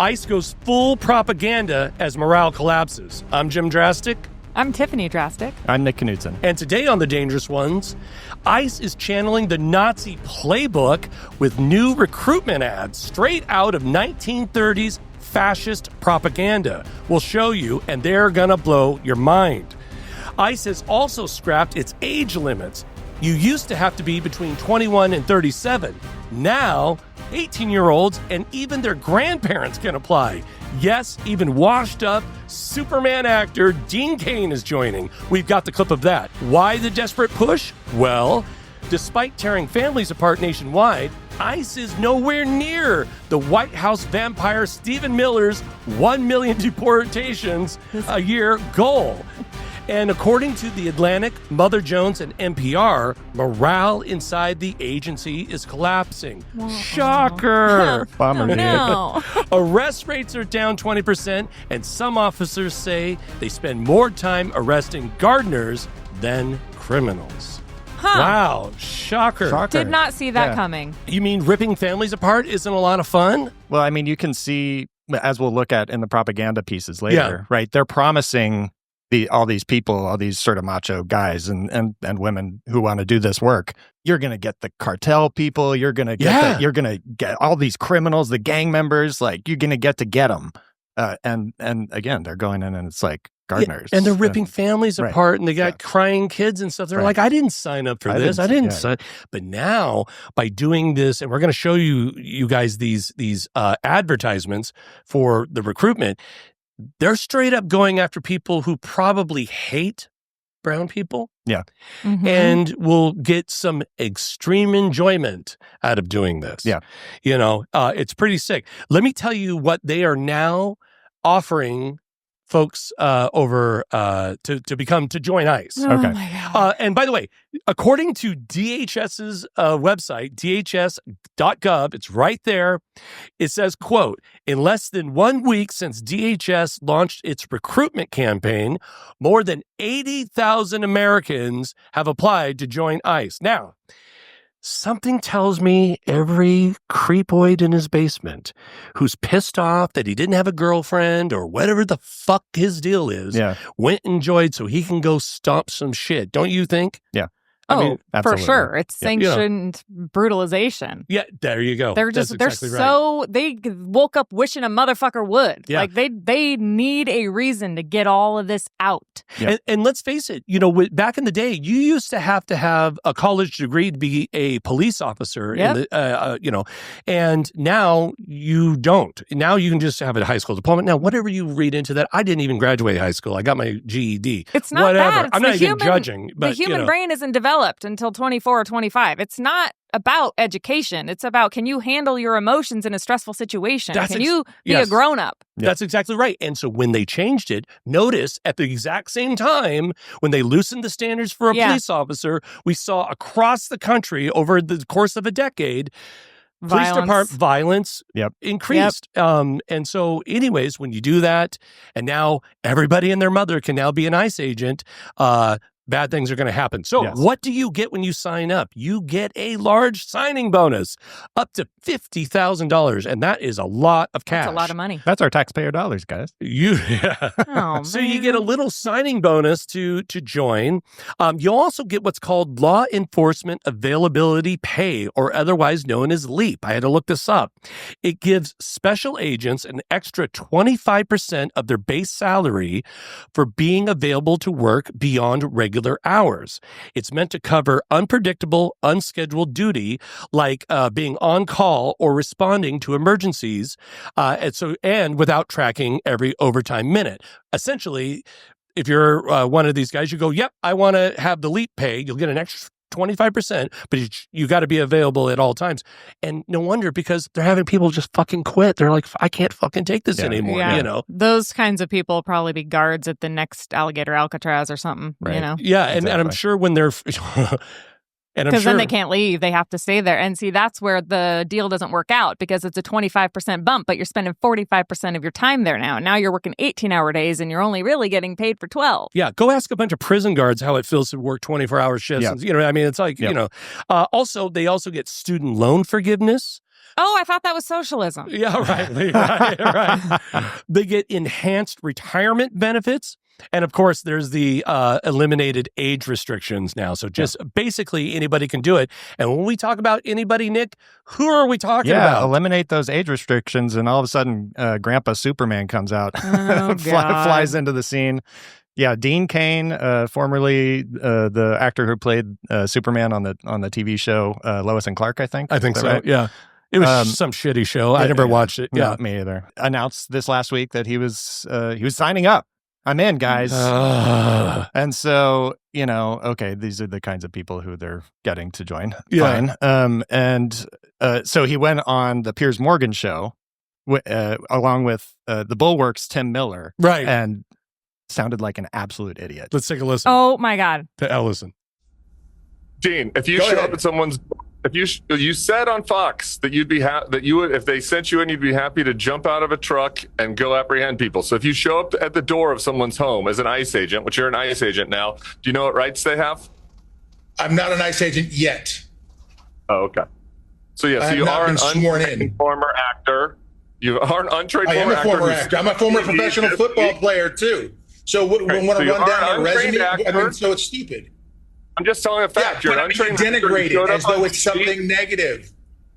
ICE goes full propaganda as morale collapses. I'm Jim Drastic. I'm Tiffany Drastic. I'm Nick Knudsen. And today on The Dangerous Ones, ICE is channeling the Nazi playbook with new recruitment ads straight out of 1930s fascist propaganda. We'll show you, and they're gonna blow your mind. ICE has also scrapped its age limits. You used to have to be between 21 and 37. Now, 18-year-olds and even their grandparents can apply. Yes, even washed-up Superman actor Dean Cain is joining. We've got the clip of that. Why the desperate push? Well, despite tearing families apart nationwide, ICE is nowhere near the White House vampire Stephen Miller's 1 million deportations a year goal. And according to The Atlantic, Mother Jones, and NPR, morale inside the agency is collapsing. Shocker! Bummer, dude. No. Arrest rates are down 20%, and some officers say they spend more time arresting gardeners than criminals. Huh. Wow, shocker. Did not see that coming. You mean ripping families apart isn't a lot of fun? Well, I mean, you can see, as we'll look at in the propaganda pieces later, right? They're promising all these people, all these sort of macho guys and women who want to do this work. You're going to get the cartel people. You're going to get you're going to get all these criminals, the gang members. Like, you're going to get them. And again, they're going in and it's like gardeners. Yeah, and they're ripping families apart, and they got crying kids and stuff. They're like, I didn't sign up for this. I didn't sign. But now, by doing this, and we're going to show you guys these advertisements for the recruitment, they're straight up going after people who probably hate brown people. Yeah. Mm-hmm. And will get some extreme enjoyment out of doing this. Yeah. You know, it's pretty sick. Let me tell you what they are now offering folks to join ICE. Oh Okay. my God. And by the way, according to DHS's website, dhs.gov, it's right there. It says, quote, in less than 1 week since DHS launched its recruitment campaign, more than 80,000 Americans have applied to join ICE. Now, something tells me every creepoid in his basement who's pissed off that he didn't have a girlfriend or whatever the fuck his deal is, went and joined so he can go stomp some shit. Don't you think? Yeah. I mean, for absolutely. sure. It's sanctioned brutalization. Yeah, there you go. They're That's exactly right. They woke up wishing a motherfucker would. Yeah. Like they need a reason to get all of this out. Yeah. And let's face it, back in the day, you used to have a college degree to be a police officer. Yep. And now you don't. Now you can just have a high school diploma. Now, whatever you read into that, I didn't even graduate high school. I got my GED. It's not whatever. bad. I'm not even judging. But the human brain isn't developed until 24 or 25. It's not about education. It's about, can you handle your emotions in a stressful situation? Can you be a grown-up? Yeah. That's exactly right. And so when they changed it, notice at the exact same time, when they loosened the standards for a police officer, we saw across the country over the course of a decade, police department violence increased. And so anyways, when you do that, and now everybody and their mother can now be an ICE agent, bad things are going to happen. So what do you get when you sign up? You get a large signing bonus, up to $50,000. And that is a lot of cash. That's a lot of money. That's our taxpayer dollars, guys. So you get a little signing bonus to join. You'll also get what's called Law Enforcement Availability Pay, or otherwise known as LEAP. I had to look this up. It gives special agents an extra 25% of their base salary for being available to work beyond regular hours. It's meant to cover unpredictable, unscheduled duty, like being on call or responding to emergencies, and without tracking every overtime minute. Essentially, if you're one of these guys, you go, yep, I want to have the LEAP pay. You'll get an extra 25%, but you got to be available at all times. And no wonder, because they're having people just fucking quit. They're like, I can't fucking take this anymore, Those kinds of people will probably be guards at the next Alligator Alcatraz or something, Yeah, exactly. and I'm sure when they're... Because then they can't leave. They have to stay there. And see, that's where the deal doesn't work out, because it's a 25% bump, but you're spending 45% of your time there now. Now you're working 18-hour days and you're only really getting paid for 12. Yeah, go ask a bunch of prison guards how it feels to work 24-hour shifts. Yeah. And, I mean, it's like, also, they also get student loan forgiveness. Oh, I thought that was socialism. Yeah, right. They get enhanced retirement benefits. And of course, there's the eliminated age restrictions now. So just basically anybody can do it. And when we talk about anybody, Nick, who are we talking about? Yeah, eliminate those age restrictions, and all of a sudden, Grandpa Superman comes out, flies into the scene. Yeah, Dean Cain, formerly the actor who played Superman on the TV show Lois and Clark, I think. I think so. Right? Yeah. It was some shitty show. I never watched it. Yeah, not me either. Announced this last week that he was signing up. I'm in, guys. And so, okay, these are the kinds of people who they're getting to join. Yeah. Fine. So he went on the Piers Morgan show along with the Bulwark's Tim Miller. Right. And sounded like an absolute idiot. Let's take a listen. Oh, my God. To Ellison. Dean, if you show up at someone's... If you said on Fox that you'd be that you would, if they sent you in, you'd be happy to jump out of a truck and go apprehend people. So if you show up at the door of someone's home as an ICE agent, which you're an ICE agent now, do you know what rights they have? I'm not an ICE agent yet. Oh, okay. So yeah, so you are an untrained former actor. You are an untrained former actor. I am a former actor. I'm a former professional football player too. So when I run down my resume, so it's stupid. I'm just telling a fact. Yeah, but you denigrate it as though it's something negative.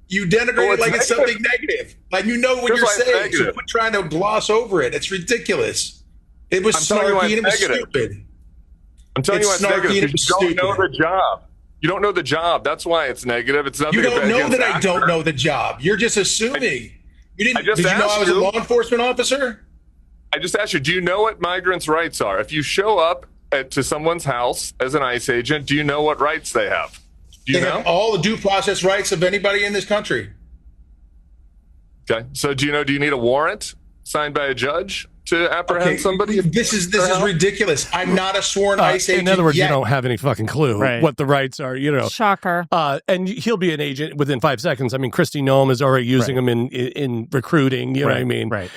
You denigrate it like it's something negative. Like you know what you're saying. So quit trying to gloss over it. It's ridiculous. It was snarky and it was stupid. I'm telling you why it's negative because you don't know the job. You don't know the job. That's why it's negative. It's nothing. You don't know that I don't know the job. You're just assuming. Did you know I was a law enforcement officer? I just asked you, do you know what migrants' rights are? If you show up to someone's house as an ICE agent, do you know what rights they have? Do you know? Have all the due process rights of anybody in this country. Okay. So do you need a warrant signed by a judge to apprehend somebody? This is ridiculous. I'm not a sworn ICE agent. In other words, yet. You don't have any fucking clue what the rights are, Shocker. And he'll be an agent within 5 seconds. I mean, Kristi Noem is already using him in recruiting. You know what I mean? Right.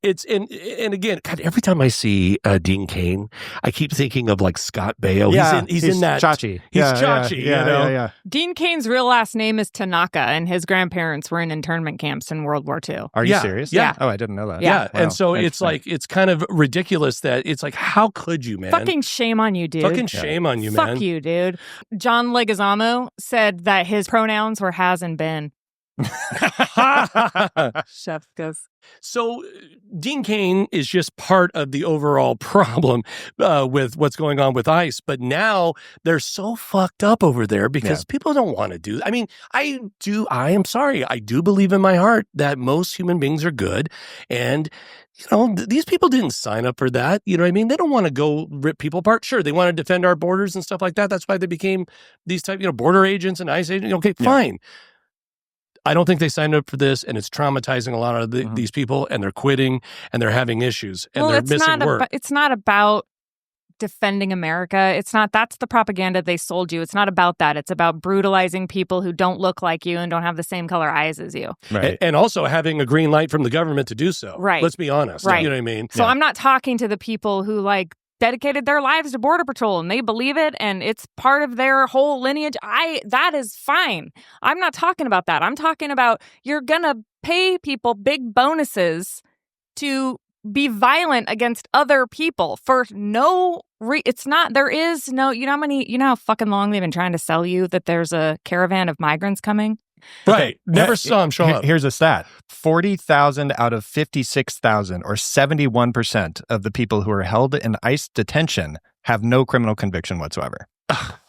It's and again, God, every time I see Dean Cain, I keep thinking of like Scott Baio. Yeah, he's in that Chachi. He's Chachi. Yeah. Dean Cain's real last name is Tanaka, and his grandparents were in internment camps in World War II. Are you serious? Yeah. Oh, I didn't know that. Yeah. Wow. And so it's like it's kind of ridiculous that it's like, how could you, man? Fucking shame on you, dude. Fucking shame on you, man. Fuck you, dude. John Leguizamo said that his pronouns were has and been. Chef goes. So Dean Cain is just part of the overall problem with what's going on with ICE. But now they're so fucked up over there because people don't want to do. I mean, I am sorry. I do believe in my heart that most human beings are good. And, these people didn't sign up for that. You know what I mean? They don't want to go rip people apart. Sure, they want to defend our borders and stuff like that. That's why they became these type, border agents and ICE agents. Okay, fine. I don't think they signed up for this, and it's traumatizing a lot of these people, and they're quitting, and they're having issues, and they're missing work. It's not about defending America. It's not. That's the propaganda they sold you. It's not about that. It's about brutalizing people who don't look like you and don't have the same color eyes as you. Right. And also having a green light from the government to do so. Right. Let's be honest. Right. You know what I mean? So I'm not talking to the people who dedicated their lives to Border Patrol and they believe it and it's part of their whole lineage. That is fine. I'm not talking about that. I'm talking about you're going to pay people big bonuses to be violent against other people for no it's not, there is no, you know how fucking long they've been trying to sell you that there's a caravan of migrants coming? Right. Never saw him show up. Here's a stat. 40,000 out of 56,000, or 71% of the people who are held in ICE detention have no criminal conviction whatsoever.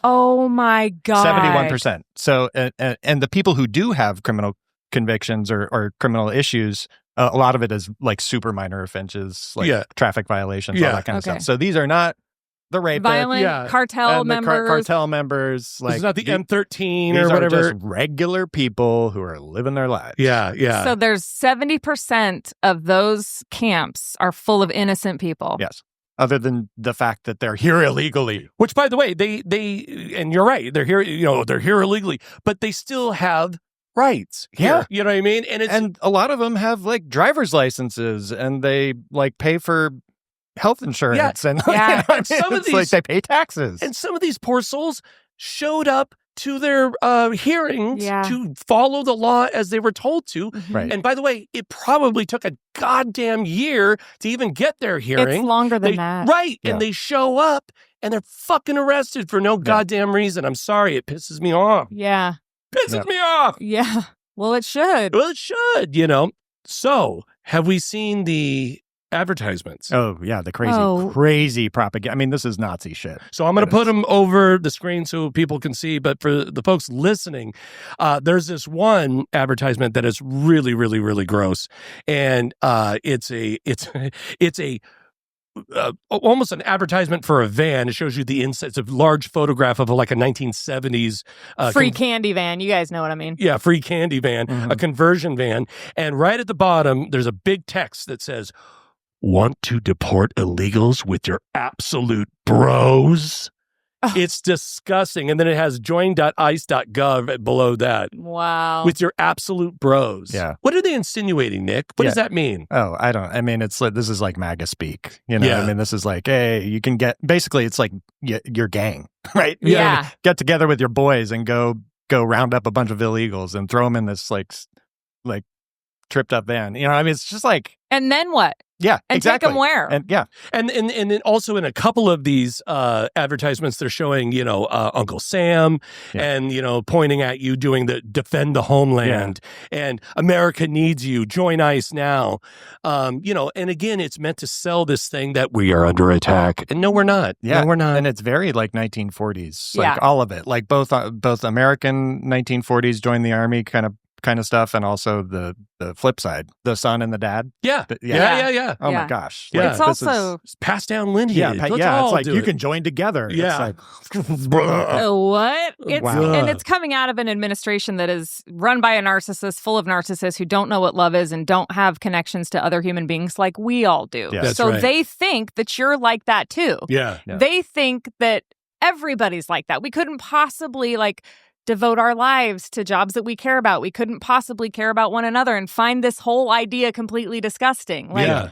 Oh my God. 71%. So, and the people who do have criminal convictions or criminal issues, a lot of it is like super minor offenses, like traffic violations, all that kind of stuff. So these are not the rapists, violent cartel members. Cartel members. Like, it's not the M13 or whatever. Just regular people who are living their lives. Yeah. So there's 70% of those camps are full of innocent people. Yes. Other than the fact that they're here illegally. Which, by the way, they and you're right, they're here, they're here illegally, but they still have rights here. Yeah. You know what I mean? And a lot of them have like driver's licenses and they like pay for health insurance and and some of these like they pay taxes. And some of these poor souls showed up to their hearings to follow the law as they were told to. Right. And by the way, it probably took a goddamn year to even get their hearing. It's longer than that. Right. Yeah. And they show up and they're fucking arrested for no goddamn reason. I'm sorry. It pisses me off. Yeah. Pisses me off. Yeah. Well, it should. Well, it should, you know. So, have we seen the advertisements? Oh, yeah, the crazy propaganda. I mean, this is Nazi shit. So I'm going to put them over the screen so people can see. But for the folks listening, there's this one advertisement that is really, really, really gross, and it's almost an advertisement for a van. It shows you the inside. It's a large photograph of like a 1970s free candy van. You guys know what I mean? Yeah, free candy van, a conversion van, and right at the bottom there's a big text that says, "Want to deport illegals with your absolute bros?" Oh. It's disgusting. And then it has join.ice.gov below that. Wow. With your absolute bros. Yeah. What are they insinuating, Nick? What does that mean? Oh, I mean, it's like, this is like MAGA speak. You know, I mean, this is like, hey, you can get, basically it's like your gang, right? Yeah. Get together with your boys and go round up a bunch of illegals and throw them in this like tripped up van. You know, I mean, it's just like. And then what? Yeah, and exactly. take them where? And yeah. And then also in a couple of these advertisements, they're showing, you know, Uncle Sam and, you know, pointing at you doing the defend the homeland and America needs you. Join ICE now. You know, and again, it's meant to sell this thing that we are under attack. And no, we're not. Yeah, no, we're not. And it's very like 1940s, like all of it, like both American 1940s join the army kind of stuff, and also the flip side, the son and the dad. Yeah. Oh my gosh. Yeah. It's also passed down lineage. Yeah, it's like you can join together. Yeah. It's like, what? Wow. And it's coming out of an administration that is run by a narcissist, full of narcissists who don't know what love is and don't have connections to other human beings like we all do. Yeah. That's so right. they think that you're like that too. Yeah. They think that everybody's like that. We couldn't possibly devote our lives to jobs that we care about. We couldn't possibly care about one another and find this whole idea completely disgusting. Because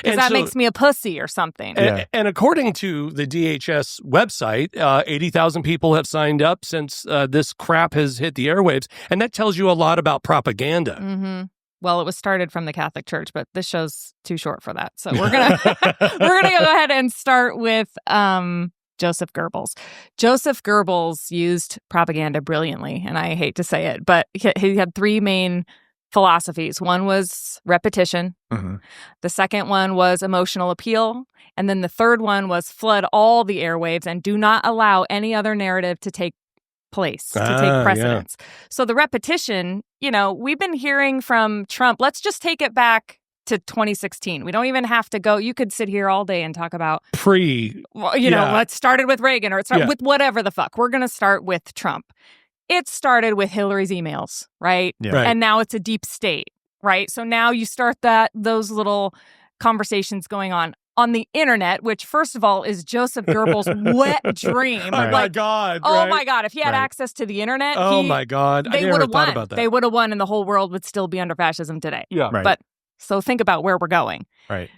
that makes me a pussy or something. And according to the DHS website, 80,000 people have signed up since this crap has hit the airwaves. And that tells you a lot about propaganda. Mm-hmm. Well, it was started from the Catholic Church, but this show's too short for that. So we're gonna go ahead and start with Joseph Goebbels. Joseph Goebbels used propaganda brilliantly, and I hate to say it, but he had three main philosophies. One was repetition. Mm-hmm. The second one was emotional appeal. And then the third one was flood all the airwaves and do not allow any other narrative to take place, to take precedence. Yeah. So the repetition, you know, we've been hearing from Trump. Let's just take it back to 2016. We don't even have to go. You could sit here all day and talk about let's started with Reagan or it started with whatever the fuck. We're going to start with Trump. It started with Hillary's emails, right? Yeah. Right. And now it's a deep state, right? So now you start those little conversations going on the internet, which first of all is Joseph Goebbels' wet dream. Oh my God. Oh my God. If he had access to the internet, my God. I never thought about that. They would have won and the whole world would still be under fascism today. Yeah. Right. But so think about where we're going. Right.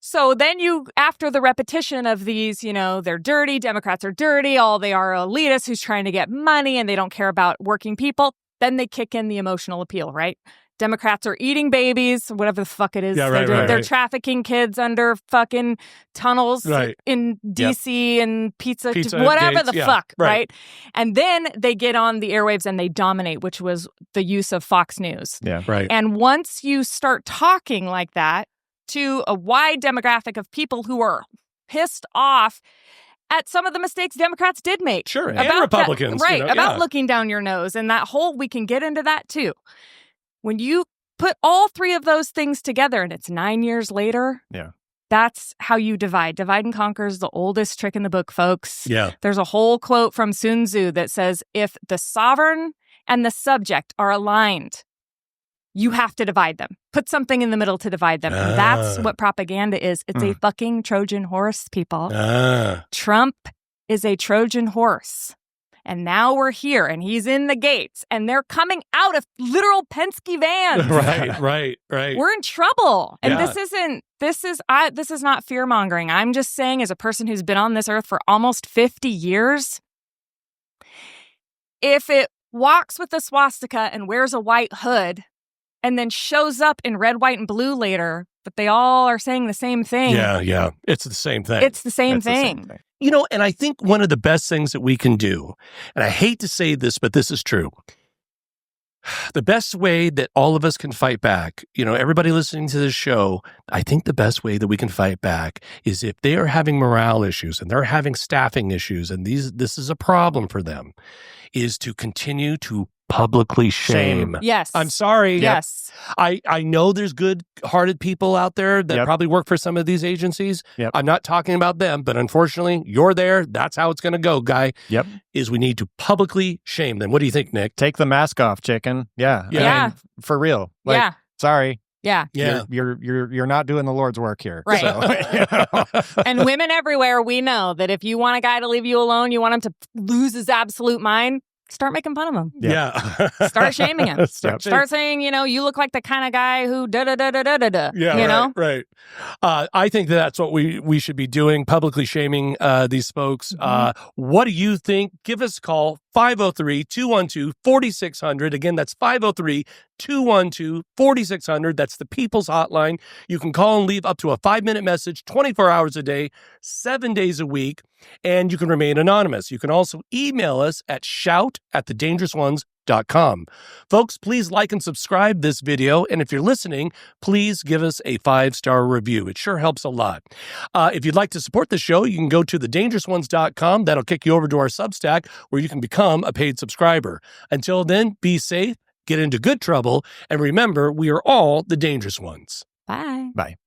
So then after the repetition of these, you know, they're dirty, Democrats are dirty, they are elitists who's trying to get money and they don't care about working people, then they kick in the emotional appeal, right? Democrats are eating babies, whatever the fuck it is. Yeah, They're trafficking kids under fucking tunnels in D.C. and pizza whatever gates, the fuck, right? And then they get on the airwaves and they dominate, which was the use of Fox News. Yeah, right. And once you start talking like that to a wide demographic of people who are pissed off at some of the mistakes Democrats did make. Sure, and Republicans. About looking down your nose and that whole, we can get into that too. When you put all three of those things together and it's 9 years later, that's how you divide. Divide and conquer is the oldest trick in the book, folks. Yeah. There's a whole quote from Sun Tzu that says, if the sovereign and the subject are aligned, you have to divide them. Put something in the middle to divide them. And that's what propaganda is. It's a fucking Trojan horse, people. Trump is a Trojan horse. And now we're here, and he's in the gates, and they're coming out of literal Penske vans. Right. We're in trouble. And this is not fear-mongering. I'm just saying, as a person who's been on this earth for almost 50 years, if it walks with a swastika and wears a white hood and then shows up in red, white, and blue later, but they all are saying the same thing. Yeah. It's the same thing. It's the same thing. And I think one of the best things that we can do, and I hate to say this, but this is true. The best way that all of us can fight back, everybody listening to this show, I think the best way that we can fight back is if they are having morale issues and they're having staffing issues and this is a problem for them, is to continue to publicly shame. Yes. I'm sorry. Yes. I know there's good-hearted people out there that probably work for some of these agencies. I'm not talking about them, but unfortunately, you're there. That's how it's going to go, guy. Is we need to publicly shame them. What do you think, Nick? Take the mask off, chicken. Yeah. I mean, for real. Sorry. Yeah. You're not doing the Lord's work here. Right. So, And women everywhere, we know that if you want a guy to leave you alone, you want him to lose his absolute mind, start making fun of him. Yeah. Start shaming him. Start saying, you look like the kind of guy who da-da-da-da-da-da-da. Yeah, right. I think that's what we should be doing, publicly shaming these folks. What do you think? Give us a call, 503-212-4600. Again, that's 503-212-4600. That's the People's Hotline. You can call and leave up to a 5-minute message 24 hours a day, 7 days a week, and you can remain anonymous. You can also email us at shout@thedangerousones.com. Folks, please like and subscribe this video. And if you're listening, please give us a 5-star review. It sure helps a lot. If you'd like to support the show, you can go to thedangerousones.com. That'll kick you over to our Substack where you can become a paid subscriber. Until then, be safe, get into good trouble, and remember, we are all the dangerous ones. Bye. Bye.